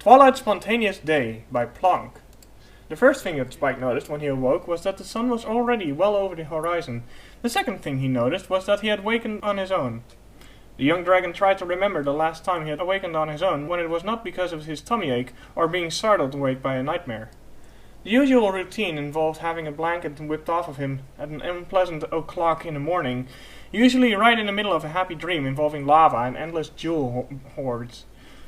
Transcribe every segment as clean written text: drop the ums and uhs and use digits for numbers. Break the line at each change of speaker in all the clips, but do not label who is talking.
Twilight Spontaneous Day by Plonq. The first thing that Spike noticed when he awoke was that the sun was already well over the horizon. The second thing he noticed was that he had wakened on his own. The young dragon tried to remember the last time he had awakened on his own, when it was not because of his tummy ache or being startled awake by a nightmare. The usual routine involved having a blanket whipped off of him at an unpleasant o'clock in the morning, usually right in the middle of a happy dream involving lava and endless jewel hoards.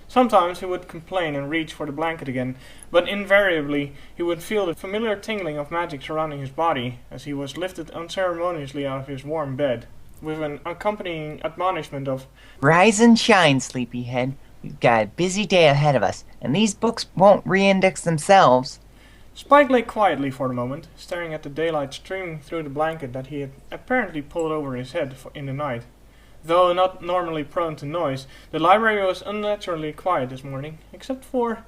Sometimes he would complain and reach for the blanket again, but invariably he would feel the familiar tingling of magic surrounding his body as he was lifted unceremoniously out of his warm bed, with an accompanying admonishment of,
"Rise and shine, sleepyhead. We've got a busy day ahead of us, and these books won't re-index themselves."
Spike lay quietly for a moment, staring at the daylight streaming through the blanket that he had apparently pulled over his head in the night. Though not normally prone to noise, the library was unnaturally quiet this morning, except for...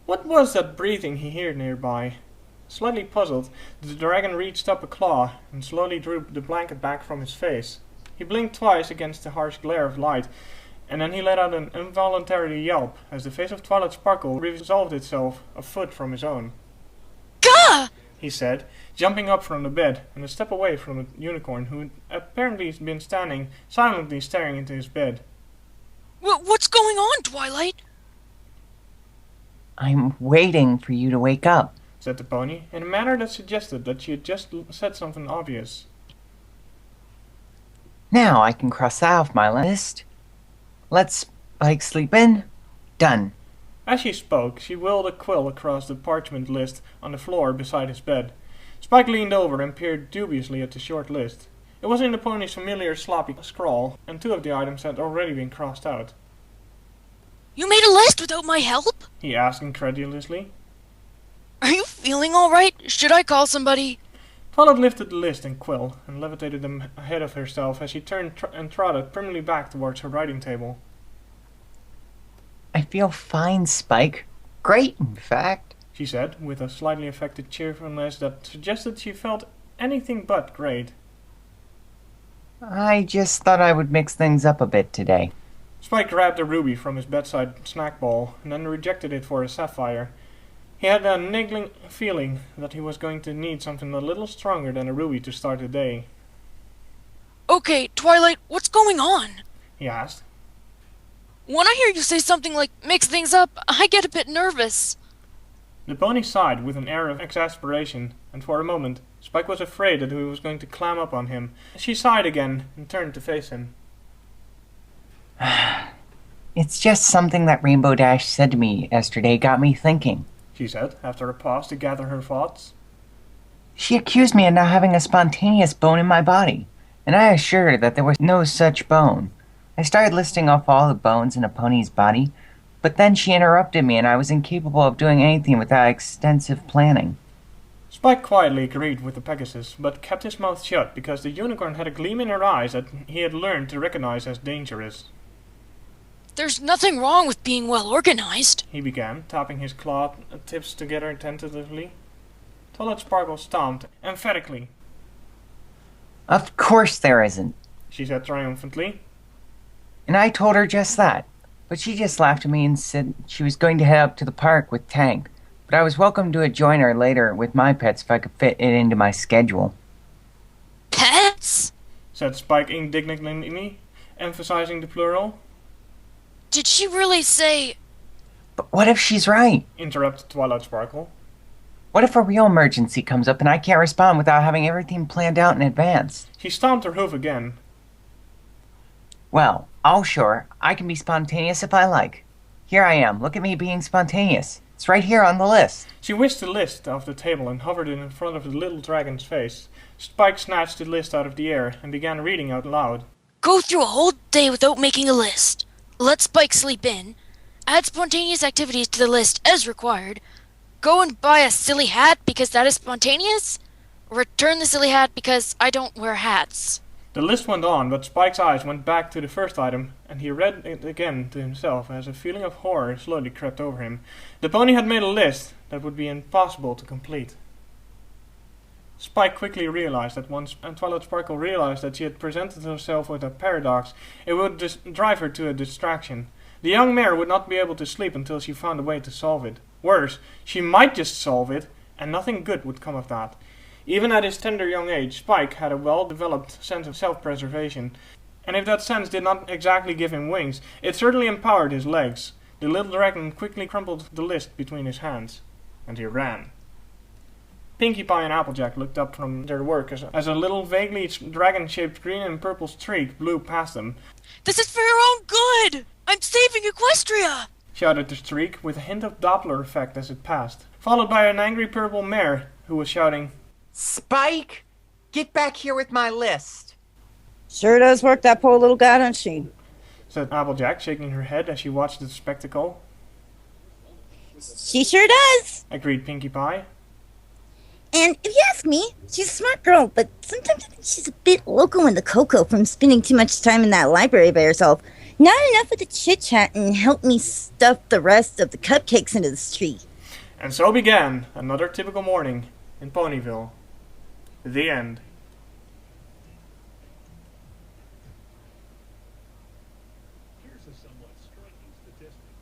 what was that breathing he heard nearby? Slightly puzzled, the dragon reached up a claw and slowly drew the blanket back from his face. He blinked twice against the harsh glare of light, and then he let out an involuntary yelp as the face of Twilight Sparkle resolved itself a foot from his own.
Gah!
He said, jumping up from the bed and a step away from the unicorn who had apparently been standing silently staring into his bed.
What's going on, Twilight?
"I'm waiting for you to wake up,"
said the pony, in a manner that suggested that she had just said something obvious.
"Now I can cross that off my list. Let's sleep in. Done."
As she spoke, she willed a quill across the parchment list on the floor beside his bed. Spike leaned over and peered dubiously at the short list. It was in the pony's familiar sloppy scrawl, and two of the items had already been crossed out.
You made a list without my help?
He asked incredulously.
Are you feeling alright? Should I call somebody?
Twilight lifted the list and quill and levitated them ahead of herself as she turned and trotted primly back towards her writing table.
"I feel fine, Spike. Great, in fact,"
she said, with a slightly affected cheerfulness that suggested she felt anything but great.
"I just thought I would mix things up a bit today."
Spike grabbed a ruby from his bedside snack ball and then rejected it for a sapphire. He had a niggling feeling that he was going to need something a little stronger than a ruby to start the day.
Okay, Twilight, what's going on?
He asked.
When I hear you say something like mix things up, I get a bit nervous.
The pony sighed with an air of exasperation, and for a moment Spike was afraid that he was going to clam up on him. She sighed again and turned to face him.
"It's just something that Rainbow Dash said to me yesterday got me thinking,"
she said, after a pause to gather her thoughts.
"She accused me of not having a spontaneous bone in my body, and I assured her that there was no such bone. I started listing off all the bones in a pony's body, but then she interrupted me and I was incapable of doing anything without extensive planning."
Spike quietly agreed with the Pegasus, but kept his mouth shut because the unicorn had a gleam in her eyes that he had learned to recognize as dangerous.
There's nothing wrong with being well organized,
he began, tapping his claw tips together tentatively. Twilight Sparkle stomped emphatically.
"Of course there isn't,"
she said triumphantly.
And I told her just that, but she just laughed at me and said she was going to head up to the park with Tank, but I was welcome to join her later with my pets if I could fit it into my schedule.
Pets?
Said Spike indignantly, emphasizing the plural.
Did she really say...
"But what if she's right?"
interrupted Twilight Sparkle.
"What if a real emergency comes up and I can't respond without having everything planned out in advance?"
She stomped her hoof again.
"Well, I'll show her. I can be spontaneous if I like. Here I am. Look at me being spontaneous. It's right here on the list."
She whisked the list off the table and hovered it in front of the little dragon's face. Spike snatched the list out of the air and began reading out loud.
Go through a whole day without making a list. Let Spike sleep in. Add spontaneous activities to the list as required. Go and buy a silly hat because that is spontaneous. Return the silly hat because I don't wear hats.
The list went on, but Spike's eyes went back to the first item, and he read it again to himself as a feeling of horror slowly crept over him. The pony had made a list that would be impossible to complete. Spike quickly realized that once Twilight Sparkle realized that she had presented herself with a paradox, it would drive her to a distraction. The young mare would not be able to sleep until she found a way to solve it. Worse, she might just solve it, and nothing good would come of that. Even at his tender young age, Spike had a well-developed sense of self-preservation, and if that sense did not exactly give him wings, it certainly empowered his legs. The little dragon quickly crumpled the list between his hands, and he ran. Pinkie Pie and Applejack looked up from their work as a little vaguely dragon-shaped green and purple streak blew past them.
This is for your own good! I'm saving Equestria!
Shouted the streak with a hint of Doppler effect as it passed, followed by an angry purple mare who was shouting,
Spike! Get back here with my list!
Sure does work that poor little guy, doesn't she?
said Applejack, shaking her head as she watched the spectacle.
She sure does!
Agreed Pinkie Pie.
And if you ask me, she's a smart girl, but sometimes I think she's a bit loco in the cocoa from spending too much time in that library by herself. Not enough of the chit-chat and help me stuff the rest of the cupcakes into this tree.
And so began another typical morning in Ponyville. The end.
Here's a somewhat striking statistic.